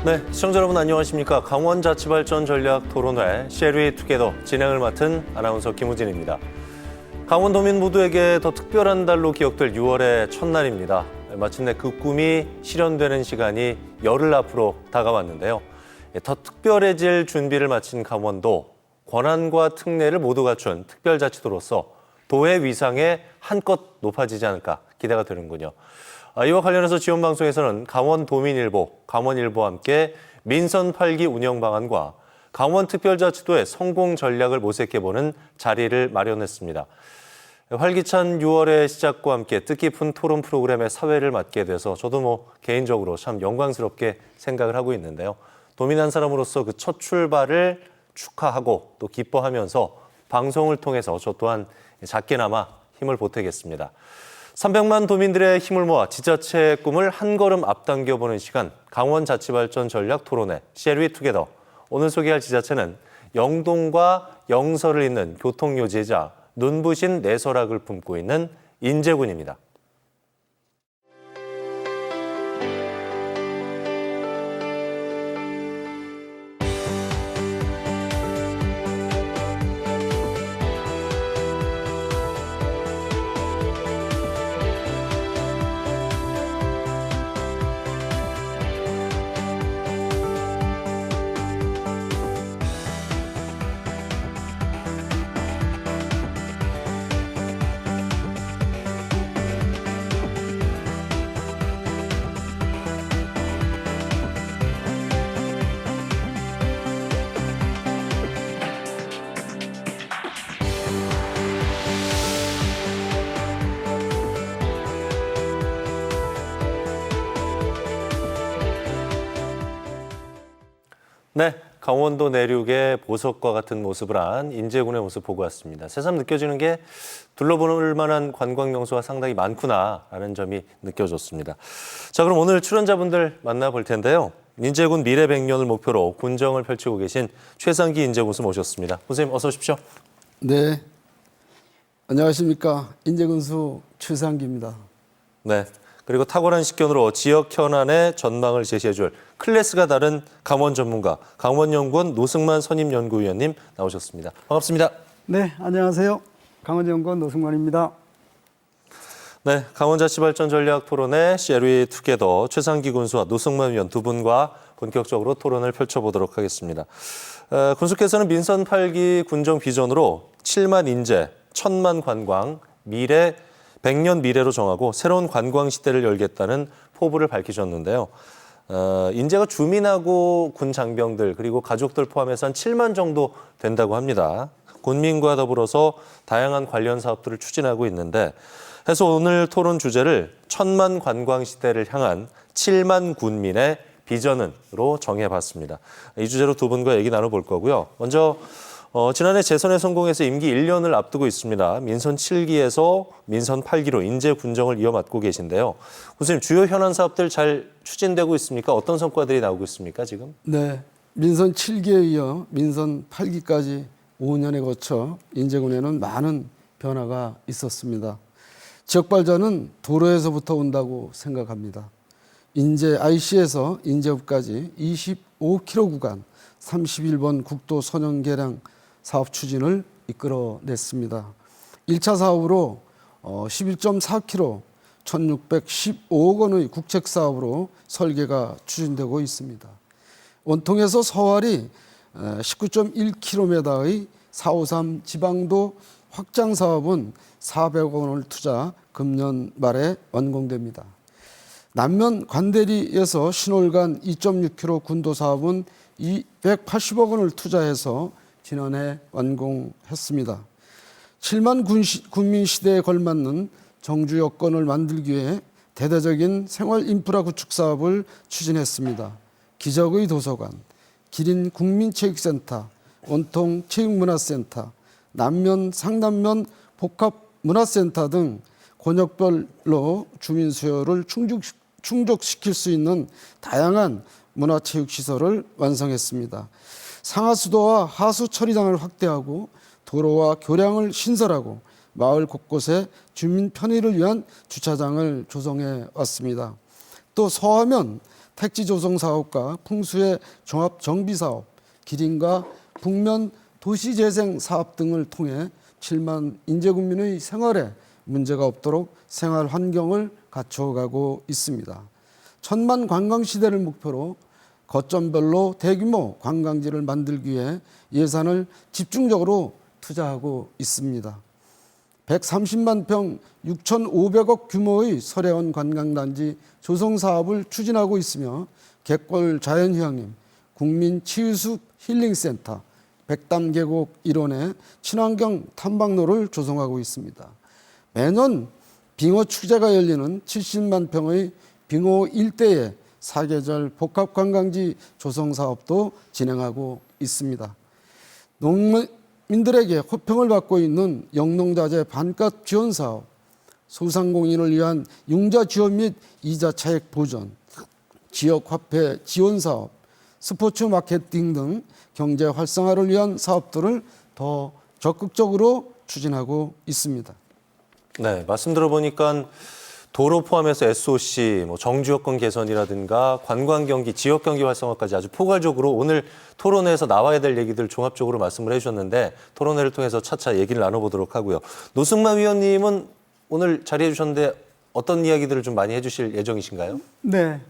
네, 시청자 여러분 안녕하십니까. 강원자치발전 전략 토론회 쉐리 투게더 진행을 맡은 아나운서 김우진입니다. 강원도민 모두에게 더 특별한 달로 기억될 6월의 첫날입니다. 마침내 그 꿈이 실현되는 시간이 열흘 앞으로 다가왔는데요. 더 특별해질 준비를 마친 강원도, 권한과 특례를 모두 갖춘 특별자치도로서 도의 위상에 한껏 높아지지 않을까 기대가 되는군요. 이와 관련해서 지원방송에서는 강원도민일보, 강원일보와 함께 민선 8기 운영 방안과 강원특별자치도의 성공 전략을 모색해보는 자리를 마련했습니다. 활기찬 6월의 시작과 함께 뜻깊은 토론 프로그램의 사회를 맡게 돼서 저도 개인적으로 참 영광스럽게 생각을 하고 있는데요. 도민 한 사람으로서 그 첫 출발을 축하하고 또 기뻐하면서 방송을 통해서 저 또한 작게나마 힘을 보태겠습니다. 300만 도민들의 힘을 모아 지자체의 꿈을 한 걸음 앞당겨보는 시간, 강원자치발전 전략 토론회 쉐리 투게더. 오늘 소개할 지자체는 영동과 영서를 잇는 교통요지이자 눈부신 내설학을 품고 있는 인제군입니다. 네, 강원도 내륙의 보석과 같은 모습을 한 인제군의 모습 보고 왔습니다. 새삼 느껴지는 게 둘러볼 만한 관광 명소가 상당히 많구나라는 점이 느껴졌습니다. 자, 그럼 오늘 출연자분들 만나볼 텐데요. 인제군 미래 100년을 목표로 군정을 펼치고 계신 최상기 인제군수 모셨습니다. 선생님 어서 오십시오. 네, 안녕하십니까. 인제군수 최상기입니다. 네. 그리고 탁월한 식견으로 지역 현안의 전망을 제시해줄 클래스가 다른 강원 전문가, 강원연구원 노승만 선임연구위원님 나오셨습니다. 반갑습니다. 네, 안녕하세요. 강원연구원 노승만입니다. 네, 강원자치발전 전략 토론회 쉐리 투게더 최상기 군수와 노승만 위원 두 분과 본격적으로 토론을 펼쳐보도록 하겠습니다. 군수께서는 민선 8기 군정 비전으로 7만 인재, 1000만 관광, 미래 100년 미래로 정하고 새로운 관광 시대를 열겠다는 포부를 밝히셨는데요. 인재가 주민하고 군 장병들 그리고 가족들 포함해서 한 7만 정도 된다고 합니다. 군민과 더불어서 다양한 관련 사업들을 추진하고 있는데 해서 오늘 토론 주제를 1000만 관광 시대를 향한 7만 군민의 비전은으로 정해봤습니다. 이 주제로 두 분과 얘기 나눠볼 거고요. 먼저 지난해 재선에 성공해서 임기 1년을 앞두고 있습니다. 민선 7기에서 민선 8기로 인재 군정을 이어맡고 계신데요. 교수님, 주요 현안 사업들 잘 추진되고 있습니까? 어떤 성과들이 나오고 있습니까, 지금? 네, 민선 7기에 이어 민선 8기까지 5년에 거쳐 인제군에는 많은 변화가 있었습니다. 지역 발전은 도로에서부터 온다고 생각합니다. 인제 IC에서 인제읍까지 25km 구간 31번 국도 선형 개량 사업 추진을 이끌어냈습니다. 1차 사업으로 11.4km 1615억 원의 국책 사업으로 설계가 추진되고 있습니다. 원통에서 서활이 19.1km의 453 지방도 확장 사업은 400억 원을 투자 금년 말에 완공됩니다. 남면 관대리에서 신월간 2.6km 군도 사업은 280억 원을 투자해서 지난해 완공했습니다. 7만 군민 시대에 걸맞는 정주 여건을 만들기 위해 대대적인 생활 인프라 구축 사업을 추진했습니다. 기적의 도서관, 기린 국민체육센터, 원통 체육문화센터, 남면 상남면 복합문화센터 등 권역별로 주민 수요를 충족시킬 수 있는 다양한 문화체육시설을 완성했습니다. 상하수도와 하수 처리장을 확대하고 도로와 교량을 신설하고 마을 곳곳에 주민 편의를 위한 주차장을 조성해 왔습니다. 또 서하면 택지 조성 사업과 풍수의 종합 정비 사업, 기린과 북면 도시재생 사업 등을 통해 7만 인제군민의 생활에 문제가 없도록 생활 환경을 갖춰가고 있습니다. 천만 관광 시대를 목표로 거점별로 대규모 관광지를 만들기 위해 예산을 집중적으로 투자하고 있습니다. 130만 평 6,500억 규모의 설해원 관광단지 조성 사업을 추진하고 있으며 갯골 자연휴양림, 국민치유숲 힐링센터, 백담 계곡 일원에 친환경 탐방로를 조성하고 있습니다. 매년 빙어 축제가 열리는 70만 평의 빙어 일대에 사계절 복합관광지 조성 사업도 진행하고 있습니다. 농민들에게 호평을 받고 있는 영농자재 반값 지원 사업, 소상공인을 위한 융자 지원 및 이자 차액 보전, 지역 화폐 지원 사업, 스포츠 마케팅 등 경제 활성화를 위한 사업들을 더 적극적으로 추진하고 있습니다. 네, 말씀 들어보니까 도로 포함해서 SOC, 정주 여건 개선이라든가 관광 경기, 지역 경기 활성화까지 아주 포괄적으로 오늘 토론회에서 나와야 될 얘기들 종합적으로 말씀을 해주셨는데 토론회를 통해서 차차 얘기를 나눠보도록 하고요. 노승만 위원님은 오늘 자리해 주셨는데 어떤 이야기들을 좀 많이 해주실 예정이신가요? 네,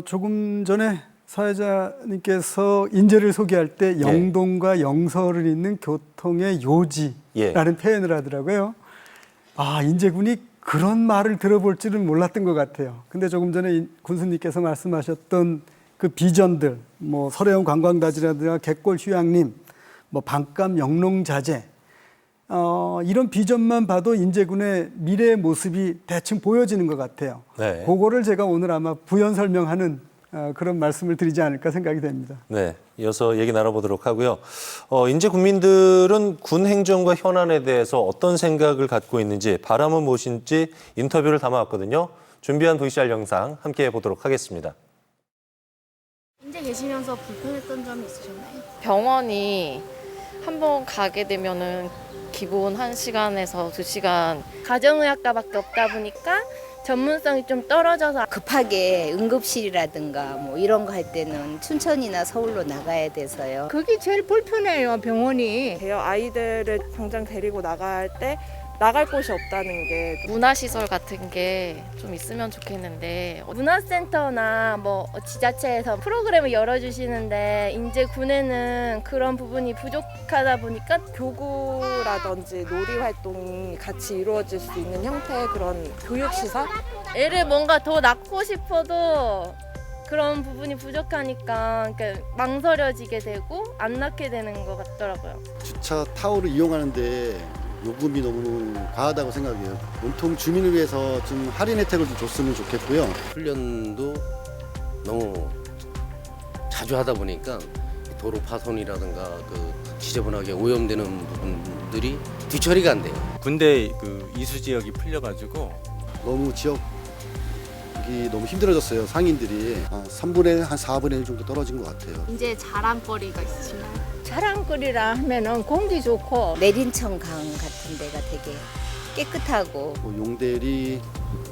조금 전에 사회자님께서 인재를 소개할 때 영동과 영서를 잇는 교통의 요지라는 표현을 하더라고요. 아, 인제군이 그런 말을 들어볼 줄은 몰랐던 것 같아요. 근데 조금 전에 군수님께서 말씀하셨던 그 비전들, 설해원 관광단지라든가 갯골 휴양림, 반값 영농자재, 이런 비전만 봐도 인제군의 미래의 모습이 대충 보여지는 것 같아요. 네. 그거를 제가 오늘 아마 부연 설명하는 그런 말씀을 드리지 않을까 생각이 됩니다. 네, 이어서 얘기 나눠보도록 하고요. 인제 국민들은 군 행정과 현안에 대해서 어떤 생각을 갖고 있는지, 바람은 무엇인지 인터뷰를 담아왔거든요. 준비한 VCR 영상 함께 보도록 하겠습니다. 인제 계시면서 불편했던 점이 있으셨나요? 병원이 한번 가게 되면은 기본 1시간에서 2시간 가정의학과밖에 없다 보니까 전문성이 좀 떨어져서 급하게 응급실이라든가 이런 거 할 때는 춘천이나 서울로 나가야 돼서요. 그게 제일 불편해요, 병원이. 아이들을 당장 데리고 나갈 때 나갈 곳이 없다는 게 문화시설 같은 게 좀 있으면 좋겠는데 문화센터나 지자체에서 프로그램을 열어주시는데 인제 군에는 그런 부분이 부족하다 보니까 교구라든지 놀이 활동이 같이 이루어질 수 있는 형태의 그런 교육시설? 애를 뭔가 더 낳고 싶어도 그런 부분이 부족하니까 망설여지게 되고 안 낳게 되는 것 같더라고요. 주차 타워를 이용하는데 요금이 너무 과하다고 생각해요. 온통 주민을 위해서 좀 할인 혜택을 좀 줬으면 좋겠고요. 훈련도 너무 자주 하다 보니까 도로 파손이라든가 그 지저분하게 오염되는 부분들이 뒤처리가 안 돼요. 군대 이수 지역이 풀려가지고 너무 지역이 너무 힘들어졌어요. 상인들이 3분의 1, 한 4분의 1 정도 떨어진 것 같아요. 인제 자랑거리가 있으시나요? 자랑거리라 하면은 공기 좋고 내린천 강 같은 데가 되게 깨끗하고 용대리,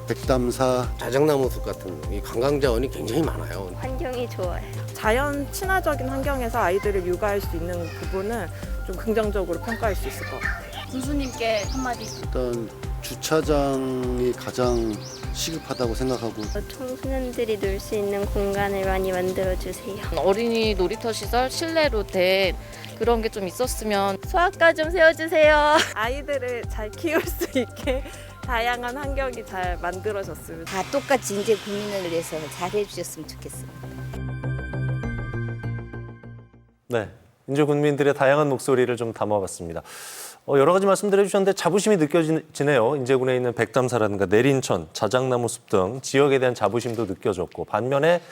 백담사, 자작나무 숲 같은 이 관광 자원이 굉장히 많아요. 환경이 좋아요. 자연 친화적인 환경에서 아이들을 육아할 수 있는 부분은 좀 긍정적으로 평가할 수 있을 것 같아요. 군수님께 한마디. 일단 주차장이 가장 시급하다고 생각하고 청소년들이 놀 수 있는 공간을 많이 만들어주세요. 어린이 놀이터 시설 실내로 된 그런 게 좀 있었으면 소아과 좀 세워주세요. 아이들을 잘 키울 수 있게 다양한 환경이 잘 만들어졌으면 다 똑같이 인제 국민을 위해서 잘 해주셨으면 좋겠습니다. 네, 인제 국민들의 다양한 목소리를 좀 담아봤습니다. 여러 가지 말씀드려 주셨는데 자부심이 느껴지네요. 인제군에 있는 백담사라든가 내린천, 자작나무 숲 등 지역에 대한 자부심도 느껴졌고 반면에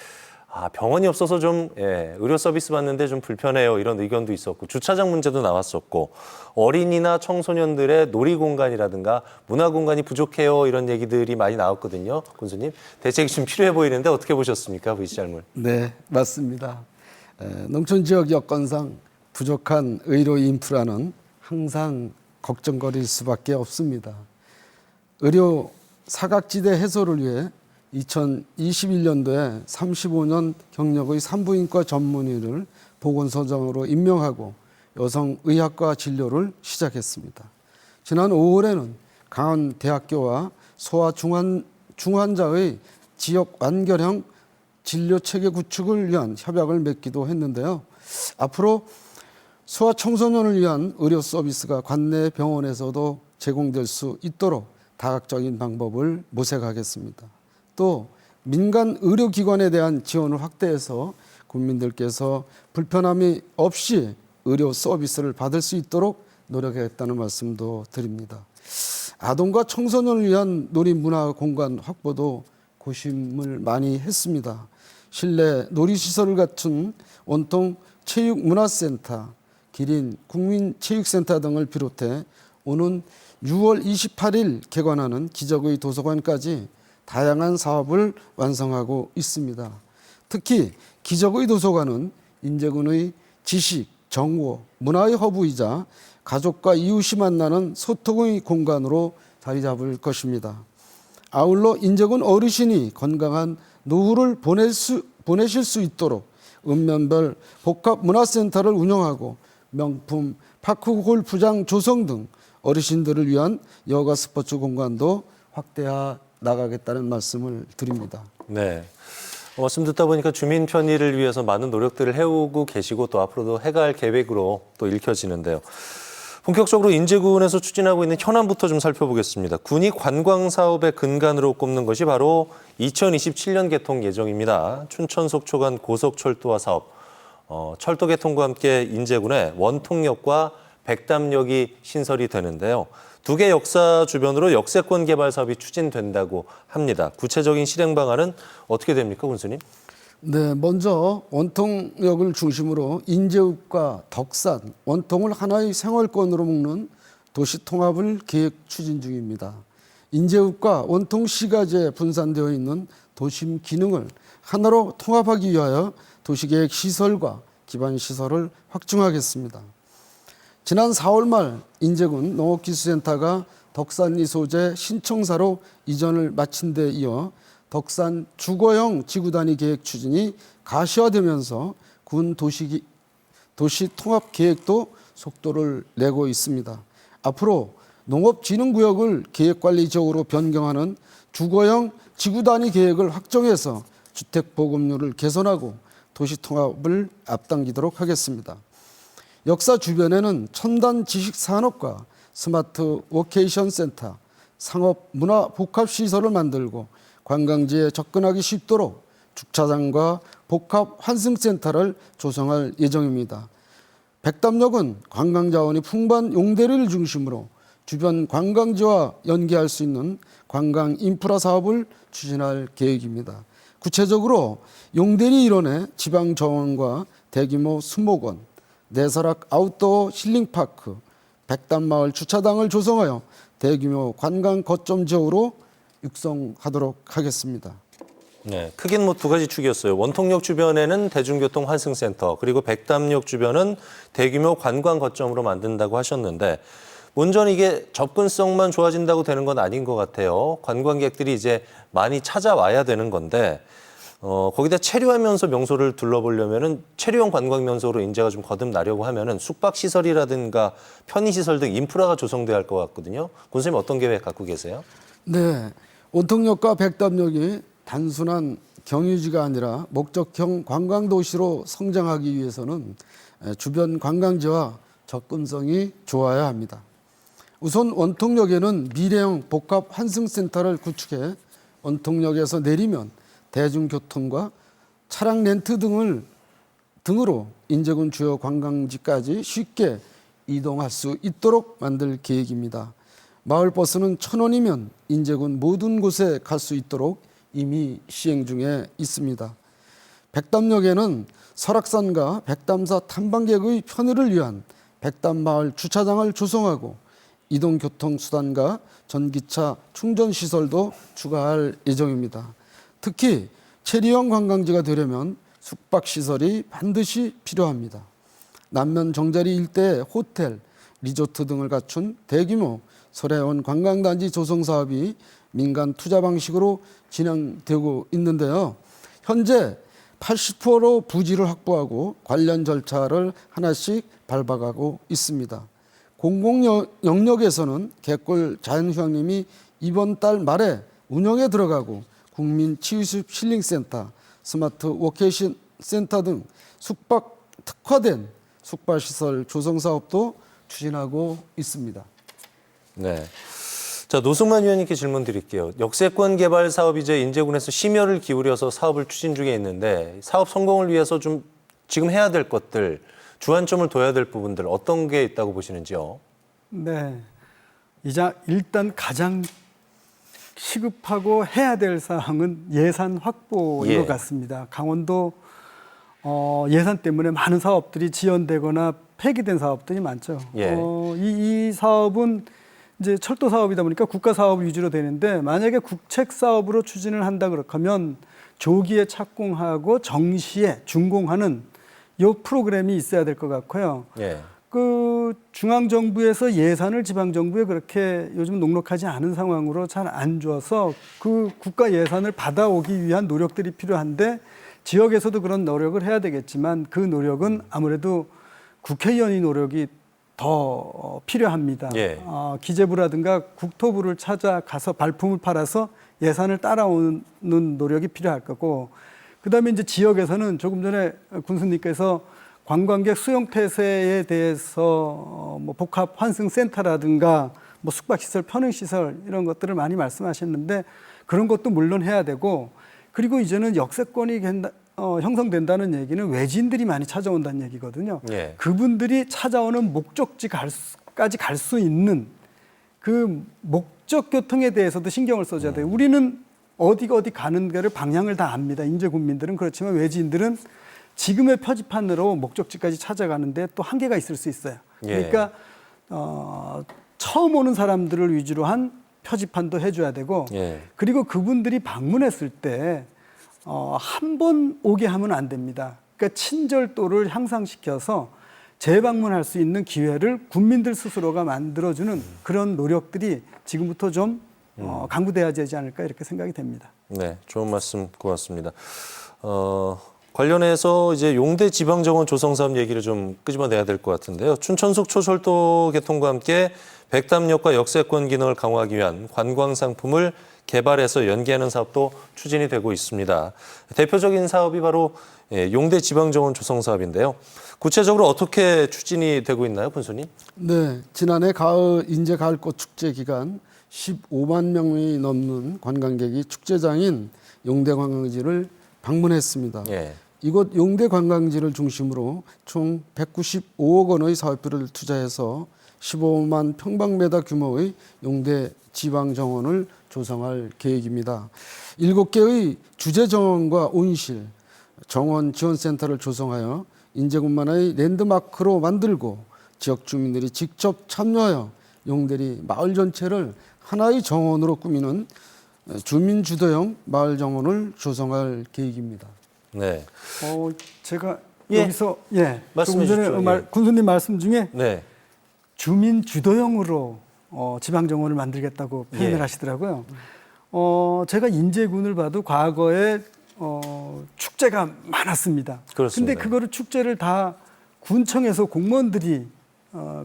병원이 없어서 좀 의료 서비스 받는데 좀 불편해요. 이런 의견도 있었고 주차장 문제도 나왔었고 어린이나 청소년들의 놀이 공간이라든가 문화 공간이 부족해요. 이런 얘기들이 많이 나왔거든요. 군수님, 대책이 좀 필요해 보이는데 어떻게 보셨습니까? VCR물. 네, 맞습니다. 농촌 지역 여건상 부족한 의료 인프라는 항상 걱정거릴 수밖에 없습니다. 의료 사각지대 해소를 위해 2021년도에 35년 경력의 산부인과 전문의를 보건소장으로 임명하고 여성의학과 진료를 시작했습니다. 지난 5월에는 강원대학교와 소아중환자의 지역 완결형 진료체계 구축을 위한 협약을 맺기도 했는데요. 앞으로 소아청소년을 위한 의료 서비스가 관내 병원에서도 제공될 수 있도록 다각적인 방법을 모색하겠습니다. 또 민간 의료기관에 대한 지원을 확대해서 국민들께서 불편함이 없이 의료 서비스를 받을 수 있도록 노력하겠다는 말씀도 드립니다. 아동과 청소년을 위한 놀이문화 공간 확보도 고심을 많이 했습니다. 실내 놀이시설을 갖춘 원통 체육문화센터, 기린 국민체육센터 등을 비롯해 오는 6월 28일 개관하는 기적의 도서관까지 다양한 사업을 완성하고 있습니다. 특히 기적의 도서관은 인제군의 지식, 정보, 문화의 허브이자 가족과 이웃이 만나는 소통의 공간으로 자리 잡을 것입니다. 아울러 인제군 어르신이 건강한 노후를 보내실 수 있도록 읍면별 복합문화센터를 운영하고 명품 파크 골프장 조성 등 어르신들을 위한 여가 스포츠 공간도 확대해 나가겠다는 말씀을 드립니다. 네. 말씀 듣다 보니까 주민 편의를 위해서 많은 노력들을 해오고 계시고 또 앞으로도 해갈 계획으로 또 읽혀지는데요. 본격적으로 인제군에서 추진하고 있는 현안부터 좀 살펴보겠습니다. 군이 관광 사업의 근간으로 꼽는 것이 바로 2027년 개통 예정입니다. 춘천 속초간 고속철도화 사업, 철도 개통과 함께 인제군에 원통역과 백담역이 신설이 되는데요. 두 개 역사 주변으로 역세권 개발 사업이 추진된다고 합니다. 구체적인 실행 방안은 어떻게 됩니까, 군수님? 네, 먼저 원통역을 중심으로 인제읍과 덕산, 원통을 하나의 생활권으로 묶는 도시 통합을 계획 추진 중입니다. 인제읍과 원통시가지에 분산되어 있는 도심 기능을 하나로 통합하기 위하여 도시계획 시설과 기반 시설을 확충하겠습니다. 지난 4월 말 인제군 농업기술센터가 덕산리 소재 신청사로 이전을 마친 데 이어 덕산 주거형 지구단위 계획 추진이 가시화되면서 군 도시 통합 계획도 속도를 내고 있습니다. 앞으로 농업진흥구역을 계획관리 지역으로 변경하는 주거형 지구단위 계획을 확정해서 주택 보급률을 개선하고 도시 통합을 앞당기도록 하겠습니다. 역사 주변에는 첨단 지식 산업과 스마트 워케이션 센터, 상업 문화 복합 시설을 만들고 관광지에 접근하기 쉽도록 주차장과 복합 환승센터를 조성할 예정입니다. 백담역은 관광자원이 풍부한 용대리를 중심으로 주변 관광지와 연계할 수 있는 관광 인프라 사업을 추진할 계획입니다. 구체적으로 용대리 일원의 지방 정원과 대규모 수목원, 내설악 아웃도어 힐링파크, 백담마을 주차장을 조성하여 대규모 관광 거점 지역으로 육성하도록 하겠습니다. 네, 크게는 두 가지 축이었어요. 원통역 주변에는 대중교통 환승센터, 그리고 백담역 주변은 대규모 관광 거점으로 만든다고 하셨는데 문제는 이게 접근성만 좋아진다고 되는 건 아닌 것 같아요. 관광객들이 이제 많이 찾아와야 되는 건데 거기다 체류하면서 명소를 둘러보려면은 체류형 관광 명소로 인재가 좀 거듭나려고 하면은 숙박 시설이라든가 편의 시설 등 인프라가 조성돼야 할 것 같거든요. 군수님 어떤 계획 갖고 계세요? 네, 원통역과 백담역이 단순한 경유지가 아니라 목적형 관광도시로 성장하기 위해서는 주변 관광지와 접근성이 좋아야 합니다. 우선 원통역에는 미래형 복합 환승센터를 구축해 원통역에서 내리면 대중교통과 차량 렌트 등으로 인제군 주요 관광지까지 쉽게 이동할 수 있도록 만들 계획입니다. 마을버스는 1,000원이면 인제군 모든 곳에 갈 수 있도록 이미 시행 중에 있습니다. 백담역에는 설악산과 백담사 탐방객의 편의를 위한 백담마을 주차장을 조성하고 이동교통수단과 전기차 충전시설도 추가할 예정입니다. 특히 체류형 관광지가 되려면 숙박시설이 반드시 필요합니다. 남면 정자리 일대의 호텔, 리조트 등을 갖춘 대규모 설해원 관광단지 조성 사업이 민간 투자 방식으로 진행되고 있는데요. 현재 80% 부지를 확보하고 관련 절차를 하나씩 밟아가고 있습니다. 공공 영역에서는 개꿀 자연휴양림이 이번 달 말에 운영에 들어가고 국민 치유숲 힐링센터, 스마트 워케이션 센터 등 숙박 특화된 숙박시설 조성 사업도 추진하고 있습니다. 네. 자, 노승만 위원님께 질문 드릴게요. 역세권 개발 사업이 이제 인제군에서 심혈을 기울여서 사업을 추진 중에 있는데 사업 성공을 위해서 좀 지금 해야 될 것들, 주안점을 둬야 될 부분들 어떤 게 있다고 보시는지요? 네. 일단 가장 시급하고 해야 될 사항은 예산 확보인 것 같습니다. 강원도 예산 때문에 많은 사업들이 지연되거나 폐기된 사업들이 많죠. 이 사업은 이제 철도 사업이다 보니까 국가 사업 위주로 되는데 만약에 국책 사업으로 추진을 한다 그러면 조기에 착공하고 정시에 준공하는 이 프로그램이 있어야 될 것 같고요. 그 중앙 정부에서 예산을 지방 정부에 그렇게 요즘 녹록하지 않은 상황으로 잘 안 줘서 그 국가 예산을 받아오기 위한 노력들이 필요한데 지역에서도 그런 노력을 해야 되겠지만 그 노력은 아무래도 국회의원의 노력이 더 필요합니다. 기재부라든가 국토부를 찾아가서 발품을 팔아서 예산을 따라오는 노력이 필요할 거고, 그다음에 이제 지역에서는 조금 전에 군수님께서 관광객 수용 폐쇄에 대해서 뭐 복합 환승 센터라든가 뭐 숙박시설, 편의시설 이런 것들을 많이 말씀하셨는데 그런 것도 물론 해야 되고, 그리고 이제는 역세권이 형성된다는 얘기는 외지인들이 많이 찾아온다는 얘기거든요. 그분들이 찾아오는 목적지까지 갈 수 있는 그 목적 교통에 대해서도 신경을 써줘야 돼요. 우리는 어디 가는 데를 방향을 다 압니다. 인제 국민들은. 그렇지만 외지인들은 지금의 표지판으로 목적지까지 찾아가는데 또 한계가 있을 수 있어요. 그러니까 처음 오는 사람들을 위주로 한 표지판도 해줘야 되고, 그리고 그분들이 방문했을 때 한 번 오게 하면 안 됩니다. 그러니까 친절도를 향상시켜서 재방문할 수 있는 기회를 국민들 스스로가 만들어주는 그런 노력들이 지금부터 좀 강구돼야 되지 않을까 이렇게 생각이 됩니다. 네, 좋은 말씀 고맙습니다. 관련해서 이제 용대 지방정원 조성 사업 얘기를 좀 끄집어내야 될 것 같은데요. 춘천 속초철도 개통과 함께 백담역과 역세권 기능을 강화하기 위한 관광 상품을 개발해서 연계하는 사업도 추진이 되고 있습니다. 대표적인 사업이 바로 용대 지방정원 조성 사업인데요. 구체적으로 어떻게 추진이 되고 있나요, 군수님? 네, 지난해 인제 가을꽃 축제 기간 15만 명이 넘는 관광객이 축제장인 용대 관광지를 방문했습니다. 이곳 용대 관광지를 중심으로 총 195억 원의 사업비를 투자해서 15만 평방미터 규모의 용대 지방정원을 조성할 계획입니다. 7개의 주재정원과 온실, 정원 지원센터를 조성하여 인제군만의 랜드마크로 만들고 지역 주민들이 직접 참여하여 용대리 마을 전체를 하나의 정원으로 꾸미는 주민주도형 마을 정원을 조성할 계획입니다. 네. 제가 여기서 말씀해 주십시오. 군수님 말씀 중에 주민주도형으로 지방정원을 만들겠다고 표현을 하시더라고요. 제가 인제군을 봐도 과거에 축제가 많았습니다. 그런데 그거를 축제를 다 군청에서 공무원들이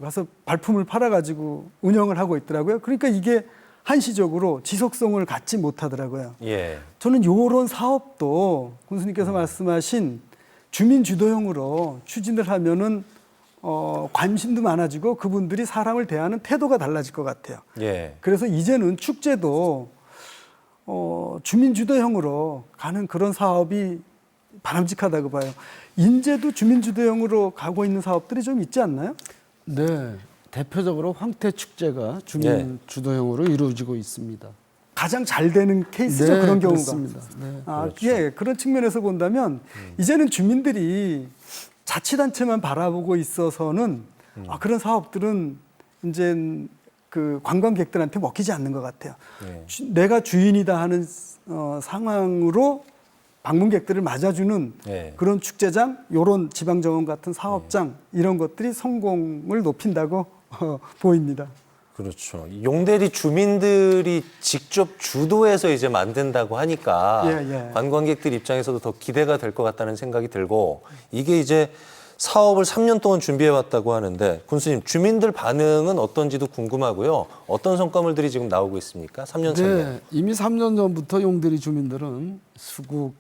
가서 발품을 팔아가지고 운영을 하고 있더라고요. 그러니까 이게 한시적으로 지속성을 갖지 못하더라고요. 저는 이런 사업도 군수님께서 말씀하신 주민주도형으로 추진을 하면은 관심도 많아지고 그분들이 사람을 대하는 태도가 달라질 것 같아요. 그래서 이제는 축제도 주민주도형으로 가는 그런 사업이 바람직하다고 봐요. 인제도 주민주도형으로 가고 있는 사업들이 좀 있지 않나요? 네, 대표적으로 황태축제가 주민주도형으로 이루어지고 있습니다. 가장 잘 되는 케이스죠. 네, 그런 경우가. 그렇습니다. 네. 그런 측면에서 본다면 이제는 주민들이 자치단체만 바라보고 있어서는 그런 사업들은 이제 그 관광객들한테 먹히지 않는 것 같아요. 내가 주인이다 하는 상황으로 방문객들을 맞아주는 그런 축제장, 이런 지방정원 같은 사업장 이런 것들이 성공을 높인다고 보입니다. 그렇죠. 용대리 주민들이 직접 주도해서 이제 만든다고 하니까 예. 관광객들 입장에서도 더 기대가 될 것 같다는 생각이 들고 이게 이제 사업을 3년 동안 준비해 왔다고 하는데 군수님 주민들 반응은 어떤지도 궁금하고요. 어떤 성과물들이 지금 나오고 있습니까? 3년 차인데. 네, 이미 3년 전부터 용대리 주민들은 수국,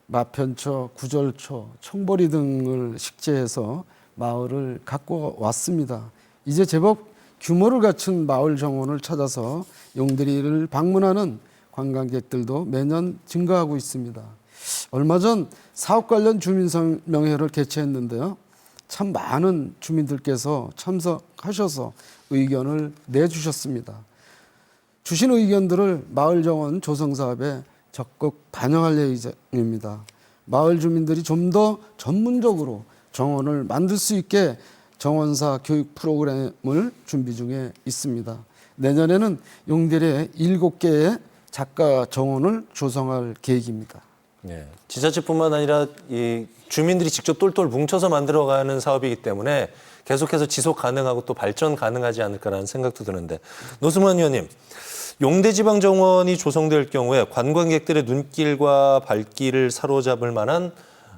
마편초, 구절초, 청보리 등을 식재해서 마을을 갖고 왔습니다. 이제 제법 규모를 갖춘 마을 정원을 찾아서 용대리를 방문하는 관광객들도 매년 증가하고 있습니다. 얼마 전 사업 관련 주민설명회를 개최했는데요. 참 많은 주민들께서 참석하셔서 의견을 내주셨습니다. 주신 의견들을 마을 정원 조성 사업에 적극 반영할 예정입니다. 마을 주민들이 좀 더 전문적으로 정원을 만들 수 있게 정원사 교육 프로그램을 준비 중에 있습니다. 내년에는 용대리에 7개의 작가 정원을 조성할 계획입니다. 네. 지자체뿐만 아니라 이 주민들이 직접 똘똘 뭉쳐서 만들어가는 사업이기 때문에 계속해서 지속 가능하고 또 발전 가능하지 않을까라는 생각도 드는데 노승환 의원님, 용대지방정원이 조성될 경우에 관광객들의 눈길과 발길을 사로잡을 만한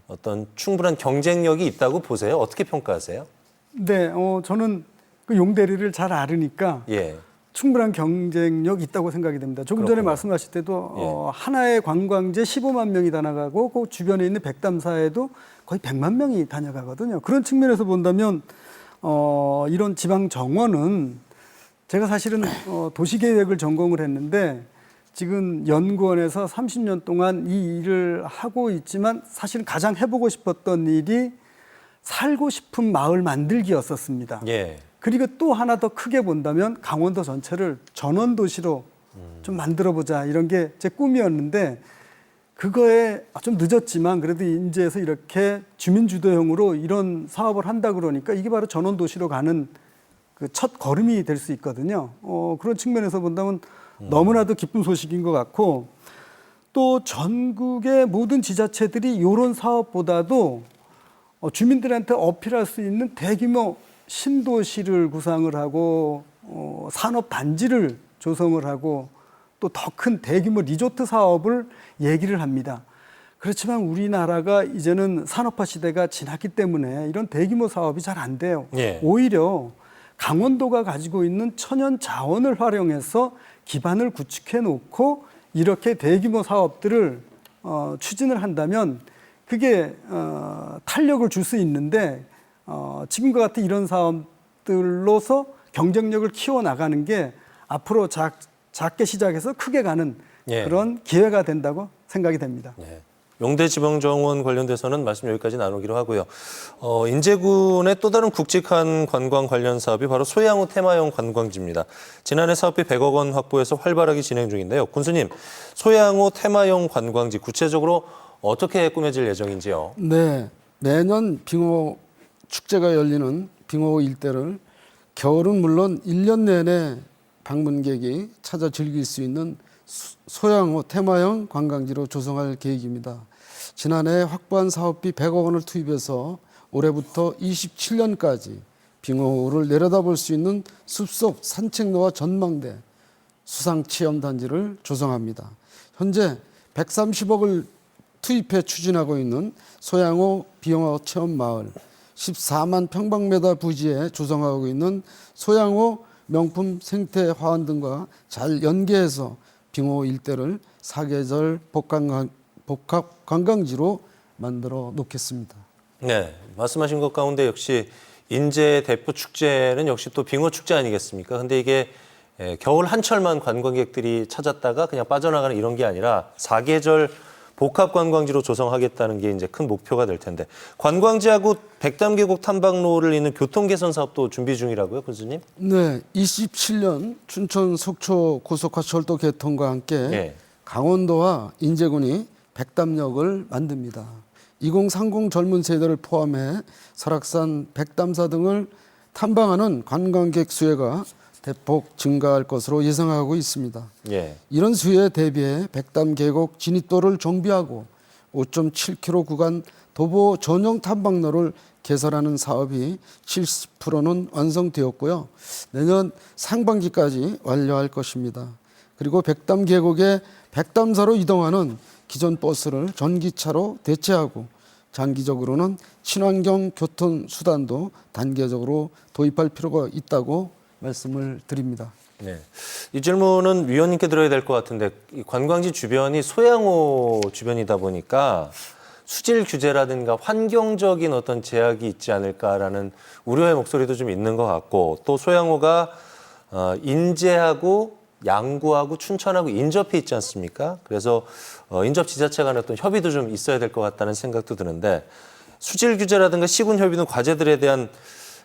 어떤 충분한 경쟁력이 있다고 보세요? 어떻게 평가하세요? 네, 저는 그 용대리를 잘 알으니까 예. 충분한 경쟁력 있다고 생각이 됩니다. 조금 전에 그렇군요. 말씀하실 때도 하나의 관광지에 15만 명이 다녀가고 그 주변에 있는 백담사에도 거의 100만 명이 다녀가거든요. 그런 측면에서 본다면 이런 지방 정원은 제가 사실은 도시계획을 전공을 했는데 지금 연구원에서 30년 동안 이 일을 하고 있지만 사실 가장 해보고 싶었던 일이 살고 싶은 마을 만들기였었습니다. 예. 그리고 또 하나 더 크게 본다면 강원도 전체를 전원도시로 좀 만들어보자 이런 게 제 꿈이었는데 그거에 좀 늦었지만 그래도 인제에서 이렇게 주민주도형으로 이런 사업을 한다 그러니까 이게 바로 전원도시로 가는 그 첫 걸음이 될 수 있거든요. 그런 측면에서 본다면 너무나도 기쁜 소식인 것 같고 또 전국의 모든 지자체들이 이런 사업보다도 주민들한테 어필할 수 있는 대규모 신도시를 구상을 하고 산업단지를 조성을 하고 또 더 큰 대규모 리조트 사업을 얘기를 합니다. 그렇지만 우리나라가 이제는 산업화 시대가 지났기 때문에 이런 대규모 사업이 잘 안 돼요. 예. 오히려 강원도가 가지고 있는 천연 자원을 활용해서 기반을 구축해 놓고 이렇게 대규모 사업들을 추진을 한다면 그게 탄력을 줄 수 있는데 지금과 같은 이런 사업들로서 경쟁력을 키워나가는 게 앞으로 작게 시작해서 크게 가는 예. 그런 기회가 된다고 생각이 됩니다. 예. 용대지방정원 관련돼서는 말씀 여기까지 나누기로 하고요. 인제군의 또 다른 굵직한 관광 관련 사업이 바로 소양호 테마형 관광지입니다. 지난해 사업비 100억 원 확보해서 활발하게 진행 중인데요. 군수님, 소양호 테마형 관광지 구체적으로 어떻게 꾸며질 예정인지요? 네, 매년 빙호 축제가 열리는 빙호 일대를 겨울은 물론 1년 내내 방문객이 찾아 즐길 수 있는 소양호 테마형 관광지로 조성할 계획입니다. 지난해 확보한 사업비 100억 원을 투입해서 올해부터 27년까지 빙호를 내려다볼 수 있는 숲속 산책로와 전망대, 수상체험단지를 조성합니다. 현재 130억을 투입해 추진하고 있는 소양호 비영화 체험마을, 14만 평방미터 부지에 조성하고 있는 소양호 명품 생태화환 등과 잘 연계해서 빙호 일대를 사계절 복합 관광지로 만들어 놓겠습니다. 네, 말씀하신 것 가운데 역시 인제 대표 축제는 역시 또 빙호 축제 아니겠습니까? 근데 이게 겨울 한철만 관광객들이 찾았다가 그냥 빠져나가는 이런 게 아니라 사계절 복합 관광지로 조성하겠다는 게 이제 큰 목표가 될 텐데 관광지하고 백담계곡 탐방로를 잇는 교통 개선 사업도 준비 중이라고요, 군수님? 네, 27년 춘천 속초 고속화철도 개통과 함께 예. 강원도와 인제군이 백담역을 만듭니다. 2030 젊은 세대를 포함해 설악산, 백담사 등을 탐방하는 관광객 수혜가 대폭 증가할 것으로 예상하고 있습니다. 예. 이런 수혜에 대비해 백담계곡 진입도를 정비하고 5.7km 구간 도보 전용 탐방로를 개설하는 사업이 70%는 완성되었고요. 내년 상반기까지 완료할 것입니다. 그리고 백담 계곡에 백담사로 이동하는 기존 버스를 전기차로 대체하고 장기적으로는 친환경 교통 수단도 단계적으로 도입할 필요가 있다고 말씀을 드립니다. 네. 이 질문은 위원님께 드려야 될 것 같은데 이 관광지 주변이 소양호 주변이다 보니까 수질 규제라든가 환경적인 어떤 제약이 있지 않을까라는 우려의 목소리도 좀 있는 것 같고 또 소양호가 인제하고 양구하고 춘천하고 인접해 있지 않습니까? 그래서 인접 지자체 간의 어떤 협의도 좀 있어야 될 것 같다는 생각도 드는데 수질 규제라든가 시군 협의 등 과제들에 대한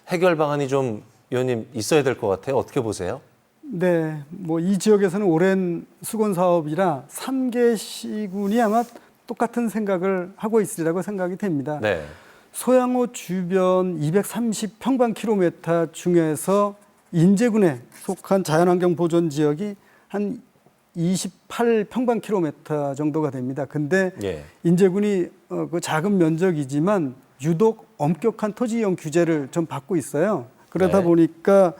해결 방안이 좀 위원님 있어야 될 것 같아요. 어떻게 보세요? 네, 뭐 이 지역에서는 오랜 수건 사업이라 3개 시군이 아마 똑같은 생각을 하고 있으리라고 생각이 됩니다. 네. 소양호 주변 230평방킬로미터 중에서 인제군에 속한 자연환경 보존 지역이 한 28평방킬로미터 정도가 됩니다. 근데 예. 인제군이 그 작은 면적이지만 유독 엄격한 토지 이용 규제를 좀 받고 있어요. 그러다 네. 보니까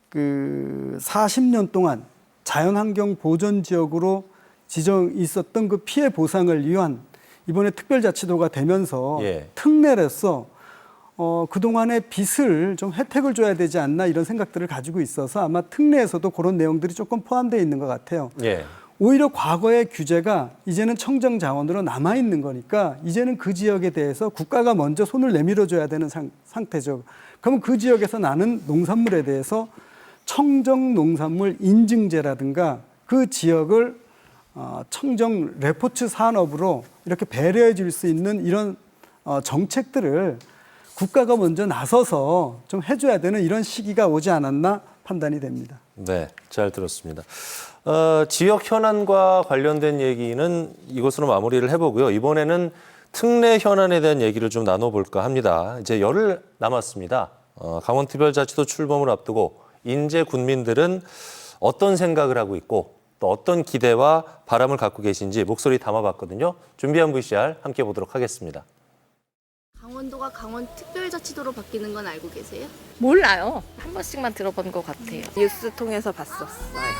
그 40년 동안 자연환경 보존 지역으로 지정 있었던 그 피해 보상을 위한 이번에 특별자치도가 되면서 예. 특례로서 그동안의 빚을 좀 혜택을 줘야 되지 않나 이런 생각들을 가지고 있어서 아마 특례에서도 그런 내용들이 조금 포함되어 있는 것 같아요. 예. 오히려 과거의 규제가 이제는 청정 자원으로 남아 있는 거니까 이제는 그 지역에 대해서 국가가 먼저 손을 내밀어 줘야 되는 상태죠. 그러면 그 지역에서 나는 농산물에 대해서 청정 농산물 인증제라든가 그 지역을 청정 레포츠 산업으로 이렇게 배려해 줄 수 있는 이런 정책들을 국가가 먼저 나서서 좀 해줘야 되는 이런 시기가 오지 않았나 판단이 됩니다. 네, 잘 들었습니다. 지역 현안과 관련된 얘기는 이것으로 마무리를 해보고요. 이번에는 특례 현안에 대한 얘기를 좀 나눠볼까 합니다. 이제 열흘 남았습니다. 강원특별자치도 출범을 앞두고 인제 군민들은 어떤 생각을 하고 있고 또 어떤 기대와 바람을 갖고 계신지 목소리 담아봤거든요. 준비한 VCR 함께 보도록 하겠습니다. 강원도가 강원특별자치도로 바뀌는 건 알고 계세요? 몰라요. 한 번씩만 들어본 것 같아요. 뉴스 통해서 봤었어요.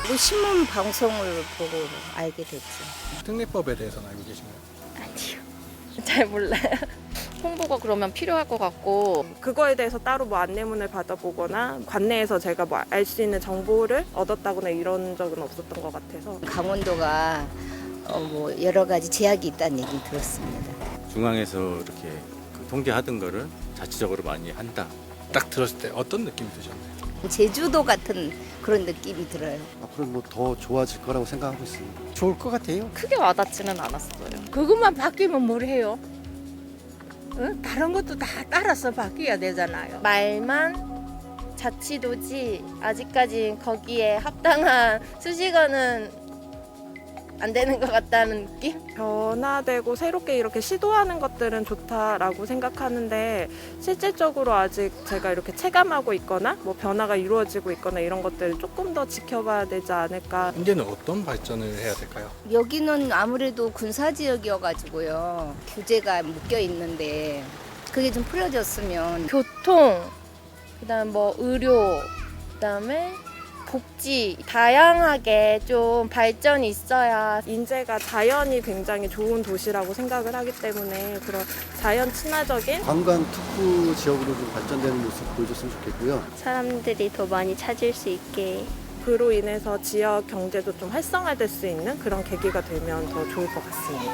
그 신문 방송을 보고 알게 됐죠. 특례법에 대해서는 알고 계신가요? 아니요. 잘 몰라요. 홍보가 그러면 필요할 것 같고 그거에 대해서 따로 뭐 안내문을 받아보거나 관내에서 제가 뭐 알 수 있는 정보를 얻었다거나 이런 적은 없었던 것 같아서. 강원도가 뭐 여러 가지 제약이 있다는 얘기 들었습니다. 중앙에서 이렇게 그 통제하던 거를 자치적으로 많이 한다. 딱 들었을 때 어떤 느낌이 드셨나요? 제주도 같은 그런 느낌이 들어요. 앞으로 뭐 더 좋아질 거라고 생각하고 있습니다. 좋을 것 같아요. 크게 와닿지는 않았어요. 그것만 바뀌면 뭘 해요? 다른 것도 다 따라서 바뀌어야 되잖아요. 말만 자치도지 아직까지 거기에 합당한 수식어는 안 되는 것 같다는 느낌? 변화되고 새롭게 이렇게 시도하는 것들은 좋다라고 생각하는데 실질적으로 아직 제가 이렇게 체감하고 있거나 뭐 변화가 이루어지고 있거나 이런 것들을 조금 더 지켜봐야 되지 않을까. 인제는 어떤 발전을 해야 될까요? 여기는 아무래도 군사지역이어가지고요. 규제가 묶여 있는데 그게 좀 풀어졌으면 교통, 그다음 뭐 의료, 그다음에 복지 다양하게 좀 발전이 있어야. 인제가 자연이 굉장히 좋은 도시라고 생각을 하기 때문에 그런 자연 친화적인 관광 특구 지역으로 좀 발전되는 모습 보여줬으면 좋겠고요. 사람들이 더 많이 찾을 수 있게. 그로 인해서 지역 경제도 좀 활성화될 수 있는 그런 계기가 되면 더 좋을 것 같습니다.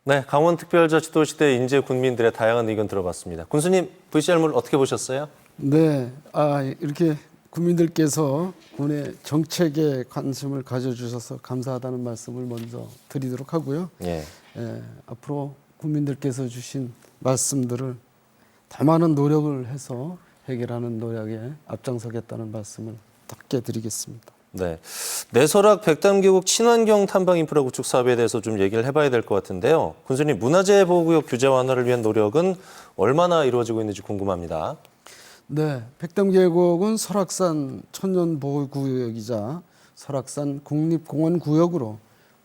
네, 강원특별자치도 시대 인제 군민들의 다양한 의견 들어봤습니다. 군수님, VCR물 어떻게 보셨어요? 네, 이렇게 국민들께서 군의 정책에 관심을 가져주셔서 감사하다는 말씀을 먼저 드리도록 하고요. 예. 앞으로 국민들께서 주신 말씀들을 더 많은 노력을 해서 해결하는 노력에 앞장서겠다는 말씀을 닫게 드리겠습니다. 네, 내설악 백담계곡 친환경 탐방 인프라 구축 사업에 대해서 좀 얘기를 해봐야 될 것 같은데요. 군수님, 문화재 보호구역 규제 완화를 위한 노력은 얼마나 이루어지고 있는지 궁금합니다. 네, 백담계곡은 설악산 천연보호구역이자 설악산 국립공원구역으로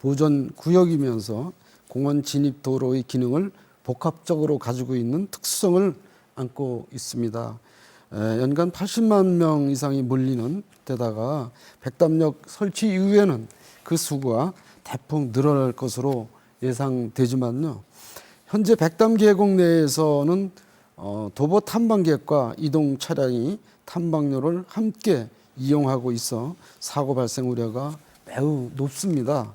보전 구역이면서 공원 진입 도로의 기능을 복합적으로 가지고 있는 특성을 안고 있습니다. 연간 80만 명 이상이 몰리는 데다가 백담역 설치 이후에는 그 수가 대폭 늘어날 것으로 예상되지만요. 현재 백담 계곡 내에서는 도보 탐방객과 이동 차량이 탐방로를 함께 이용하고 있어 사고 발생 우려가 매우 높습니다.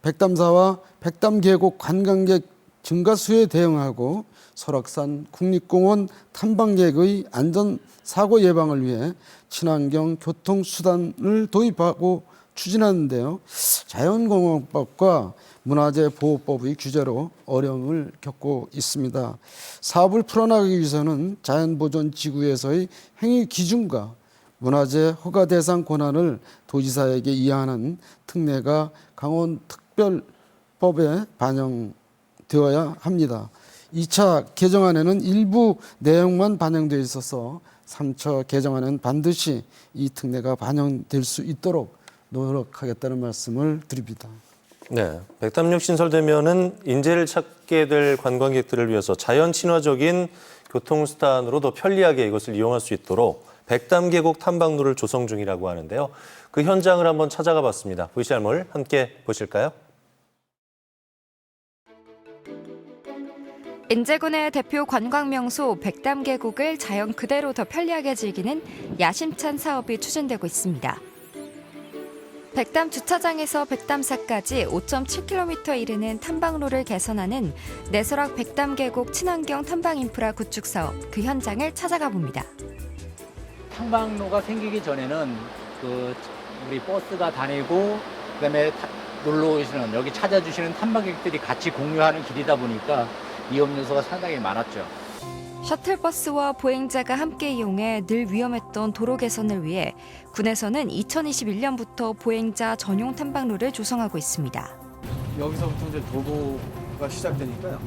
백담사와 백담 계곡 관광객 증가 수에 대응하고 설악산 국립공원 탐방객의 안전 사고 예방을 위해 친환경 교통수단을 도입하고 추진하는데요. 자연공원법과 문화재 보호법의 규제로 어려움을 겪고 있습니다. 사업을 풀어나가기 위해서는 자연보전지구에서의 행위 기준과 문화재 허가 대상 권한을 도지사에게 이하하는 특례가 강원특별법에 반영되어야 합니다. 2차 개정안에는 일부 내용만 반영되어 있어서 3차 개정안은 반드시 이 특례가 반영될 수 있도록 노력하겠다는 말씀을 드립니다. 네, 백담역 신설되면은 인재를 찾게 될 관광객들을 위해서 자연 친화적인 교통수단으로 더 편리하게 이것을 이용할 수 있도록 백담 계곡 탐방로를 조성 중이라고 하는데요. 그 현장을 한번 찾아가 봤습니다. VCR몰 함께 보실까요? 인제군의 대표 관광명소 백담 계곡을 자연 그대로 더 편리하게 즐기는 야심찬 사업이 추진되고 있습니다. 백담 주차장에서 백담사까지 5.7km 이르는 탐방로를 개선하는 내설악 백담 계곡 친환경 탐방 인프라 구축 사업, 그 현장을 찾아가 봅니다. 탐방로가 생기기 전에는 우리 버스가 다니고 그다음에 놀러 오시는 여기 찾아주시는 탐방객들이 같이 공유하는 길이다 보니까 위험 요소가 상당히 많았죠. 셔틀버스와 보행자가 함께 이용해 늘 위험했던 도로 개선을 위해 군에서는 2021년부터 보행자 전용 탐방로를 조성하고 있습니다. 여기서부터 이제 도보가 시작되니까요.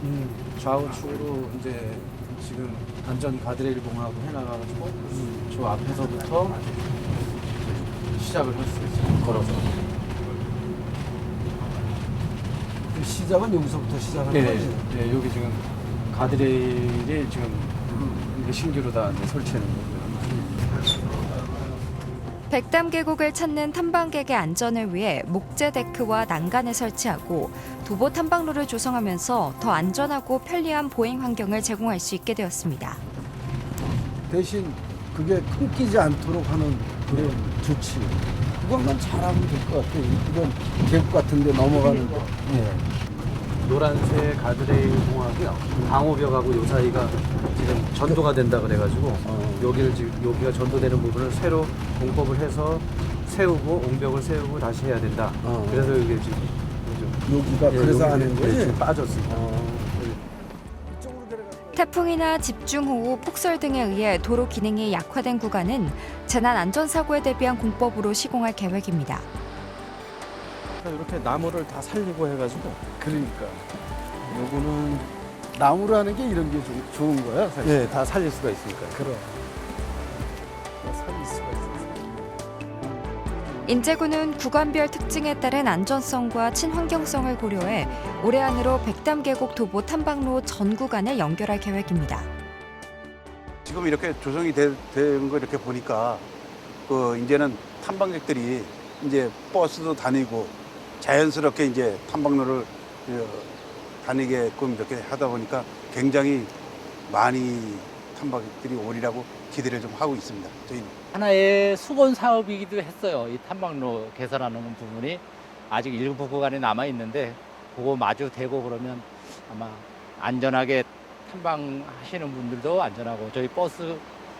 좌우측으로 이제 지금 안전 가드레일 봉하고 해나가가지고 저 앞에서부터 시작을 할 수 있어요. 걸어서. 시작은 여기서부터 시작하는 거지? 네, 여기 지금 가드레일이 지금 이게 신규로 다 이제 설치하는 거고요. 백담 계곡을 찾는 탐방객의 안전을 위해 목재 데크와 난간을 설치하고 도보 탐방로를 조성하면서 더 안전하고 편리한 보행 환경을 제공할 수 있게 되었습니다. 대신 그게 끊기지 않도록 하는 그런 조치. 그것만 잘하면 될 것 같아요. 이런 계곡 같은 데 넘어가는 거. 노란색 가드레일 봉하고요. 방호벽하고 요 사이가 지금 전도가 된다 그래가지고 여기를 지금 여기가 전도되는 부분을 새로 공법을 해서 세우고 옹벽을 세우고 다시 해야 된다. 그래서 이게 지금 여기가 그래서 하는 거지? 지금 빠졌습니다. 태풍이나 집중호우, 폭설 등에 의해 도로 기능이 약화된 구간은 재난안전사고에 대비한 공법으로 시공할 계획입니다. 이렇게 나무를 다 살리고 해가지고 그러니까 요거는 나무로 하는 게 이런 게 좋은 거야 사실. 네, 다 살릴 수가 있으니까. 그럼 다 살릴 수가 있어. 인제군은 구간별 특징에 따른 안전성과 친환경성을 고려해 올해 안으로 백담 계곡 도보 탐방로 전 구간을 연결할 계획입니다. 지금 이렇게 조성이 된 거 이렇게 보니까 이제는 탐방객들이 이제 버스도 다니고 자연스럽게 이제 탐방로를 다니게끔 이렇게 하다 보니까 굉장히 많이 탐방객들이 오리라고 기대를 좀 하고 있습니다. 저희는. 하나의 수건 사업이기도 했어요. 이 탐방로 개설하는 부분이 아직 일부 구간에 남아 있는데 그거 마주 대고 그러면 아마 안전하게 탐방하시는 분들도 안전하고 저희 버스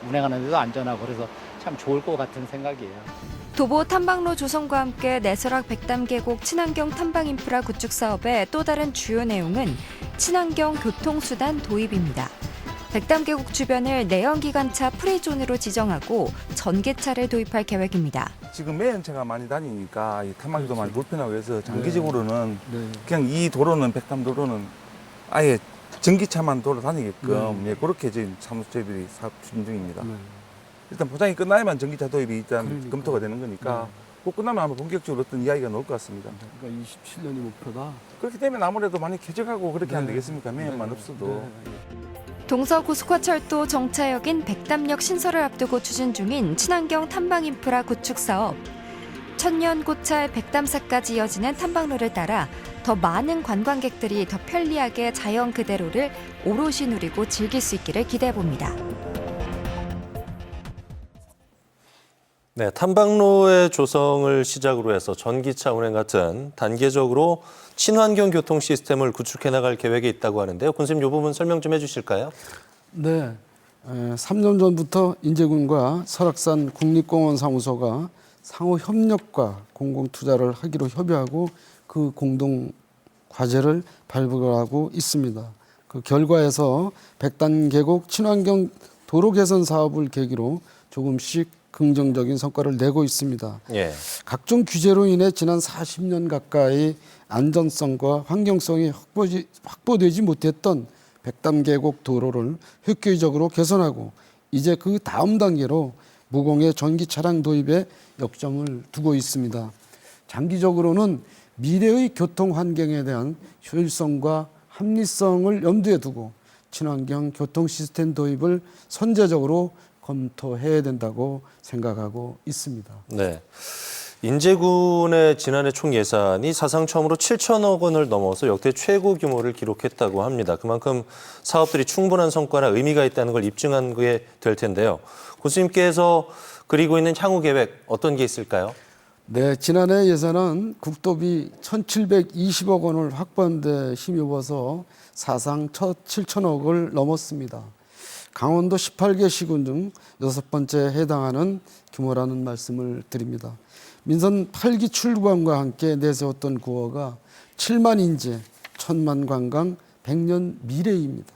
운행하는 데도 안전하고 그래서 참 좋을 것 같은 생각이에요. 도보 탐방로 조성과 함께 내설악 백담 계곡 친환경 탐방 인프라 구축 사업의 또 다른 주요 내용은 친환경 교통수단 도입입니다. 백담 계곡 주변을 내연기관차 프리존으로 지정하고 전기차를 도입할 계획입니다. 지금 매연차가 많이 다니니까 탐방기도 많이 불편하고 해서 장기적으로는 그냥 이 도로는 백담도로는 아예 전기차만 돌아다니게끔 그렇게 지금 저희들이 사업 추진 중입니다. 일단 포장이 끝나야만 전기차 도입이 일단 검토가 되는 거니까 꼭 끝나면 아마 본격적으로 어떤 이야기가 나올 것 같습니다. 그러니까 27년이 목표다. 그렇게 되면 아무래도 많이 쾌적하고 그렇게 안 되겠습니까? 매연만 없어도. 동서고속화철도 정차역인 백담역 신설을 앞두고 추진 중인 친환경 탐방 인프라 구축 사업. 천년 고찰 백담사까지 이어지는 탐방로를 따라 더 많은 관광객들이 더 편리하게 자연 그대로를 오롯이 누리고 즐길 수 있기를 기대해 봅니다. 네, 탐방로의 조성을 시작으로 해서 전기차 운행 같은 단계적으로 친환경 교통 시스템을 구축해 나갈 계획이 있다고 하는데요. 군수님, 이 부분 설명 좀 해주실까요? 네, 3년 전부터 인제군과 설악산 국립공원 사무소가 상호 협력과 공공 투자를 하기로 협의하고 그 공동 과제를 발표하고 있습니다. 그 결과에서 백단 계곡 친환경 도로 개선 사업을 계기로 조금씩 긍정적인 성과를 내고 있습니다. 예. 각종 규제로 인해 지난 40년 가까이 안전성과 환경성이 확보되지 못했던 백담 계곡 도로를 획기적으로 개선하고 이제 그 다음 단계로 무공해 전기 차량 도입에 역점을 두고 있습니다. 장기적으로는 미래의 교통 환경에 대한 효율성과 합리성을 염두에 두고 친환경 교통 시스템 도입을 선제적으로 검토해야 된다고 생각하고 있습니다. 네. 인제군의 지난해 총 예산이 사상 처음으로 7천억 원을 넘어서 역대 최고 규모를 기록했다고 합니다. 그만큼 사업들이 충분한 성과나 의미가 있다는 걸 입증한 게 될 텐데요. 교수님께서 그리고 있는 향후 계획 어떤 게 있을까요? 네, 지난해 예산은 국도비 1,720억 원을 확보한 데 힘입어서 사상 첫 7천억을 넘었습니다. 강원도 18개 시군 중 6번째에 해당하는 규모라는 말씀을 드립니다. 민선 8기 출구함과 함께 내세웠던 구호가 7만 인재, 1,000만 관광, 100년 미래입니다.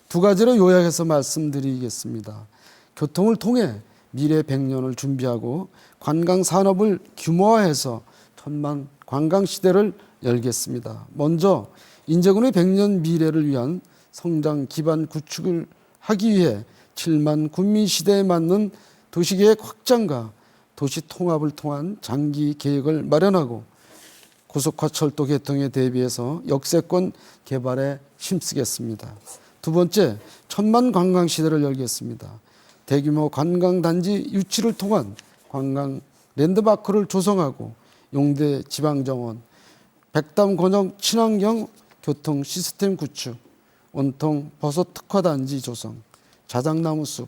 두 가지로 요약해서 말씀드리겠습니다. 교통을 통해 미래 100년을 준비하고 관광 산업을 규모화해서 1,000만 관광 시대를 열겠습니다. 먼저 인제군의 100년 미래를 위한 성장 기반 구축을 하기 위해 7만 군민 시대에 맞는 도시계획 확장과 도시 통합을 통한 장기 계획을 마련하고 고속화철도 개통에 대비해서 역세권 개발에 힘쓰겠습니다. 두 번째, 1,000만 관광 시대를 열겠습니다. 대규모 관광단지 유치를 통한 관광 랜드마크를 조성하고 용대 지방정원, 백담 권역 친환경 교통 시스템 구축, 원통 버섯 특화단지 조성, 자작나무 숲,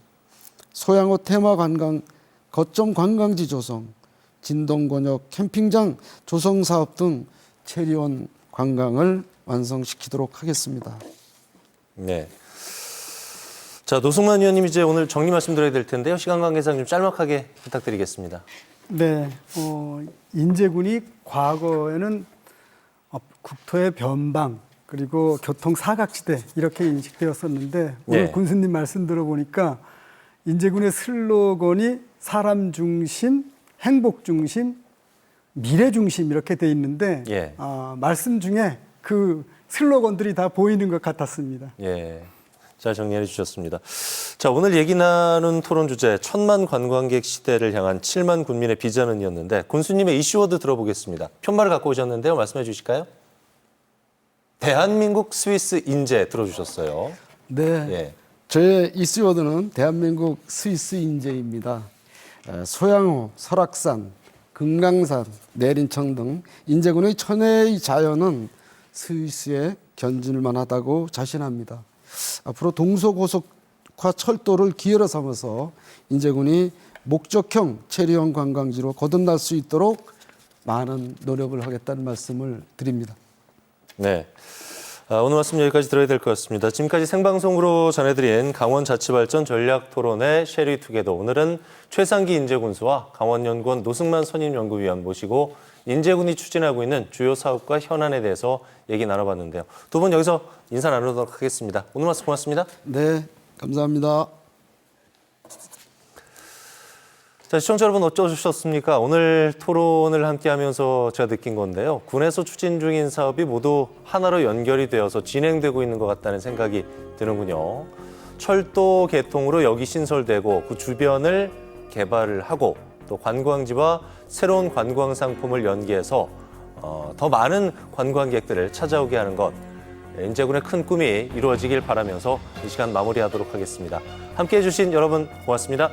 소양호 테마 관광 거점 관광지 조성, 진동 권역 캠핑장 조성 사업 등 체리원 관광을 완성시키도록 하겠습니다. 네. 자, 노승만 의원님 이제 오늘 정리 말씀드려야 될 텐데요. 시간 관계상 좀 짤막하게 부탁드리겠습니다. 네, 인제군이 과거에는 국토의 변방 그리고 교통 사각지대 이렇게 인식되었었는데 오늘 네. 군수님 말씀 들어보니까 인제군의 슬로건이 사람 중심, 행복 중심, 미래 중심 이렇게 돼 있는데 예. 말씀 중에 그 슬로건들이 다 보이는 것 같았습니다. 예. 잘 정리해 주셨습니다. 자, 오늘 얘기 나눈 토론 주제 1,000만 관광객 시대를 향한 7만 군민의 비전은이었는데 군수님의 이슈워드 들어보겠습니다. 편말을 갖고 오셨는데요. 말씀해 주실까요? 대한민국 스위스 인재 들어주셨어요. 네, 예. 저의 이슈워드는 대한민국 스위스 인재입니다. 소양호, 설악산, 금강산, 내린천 등 인제군의 천혜의 자연은 스위스에 견줄 만하다고 자신합니다. 앞으로 동서고속화 철도를 기회로 삼아서 인제군이 목적형 체리형 관광지로 거듭날 수 있도록 많은 노력을 하겠다는 말씀을 드립니다. 네. 오늘 말씀 여기까지 들어야 될 것 같습니다. 지금까지 생방송으로 전해드린 강원자치발전 전략토론회 쉐리투게더. 오늘은 최상기 인재군수와 강원연구원 노승만 선임연구위원 모시고 인재군이 추진하고 있는 주요 사업과 현안에 대해서 얘기 나눠봤는데요. 두 분 여기서 인사 나누도록 하겠습니다. 오늘 말씀 고맙습니다. 네, 감사합니다. 자, 시청자 여러분 어쩌셨습니까? 오늘 토론을 함께하면서 제가 느낀 건데요. 군에서 추진 중인 사업이 모두 하나로 연결이 되어서 진행되고 있는 것 같다는 생각이 드는군요. 철도 개통으로 역이 신설되고 그 주변을 개발을 하고 또 관광지와 새로운 관광 상품을 연계해서 더 많은 관광객들을 찾아오게 하는 것, 인제군의 큰 꿈이 이루어지길 바라면서 이 시간 마무리하도록 하겠습니다. 함께해 주신 여러분 고맙습니다.